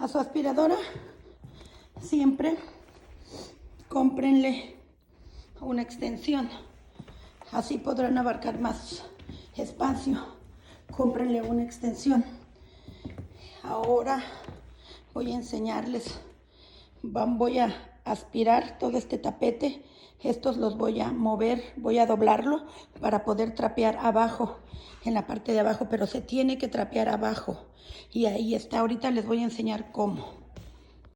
A su aspiradora siempre cómprenle una extensión, así podrán abarcar más espacio. Cómprenle una extensión. Ahora voy a enseñarles, voy a aspirar todo este tapete. Estos los voy a mover, voy a doblarlo para poder trapear abajo, en la parte de abajo, pero se tiene que trapear abajo. Y ahí está, ahorita les voy a enseñar cómo.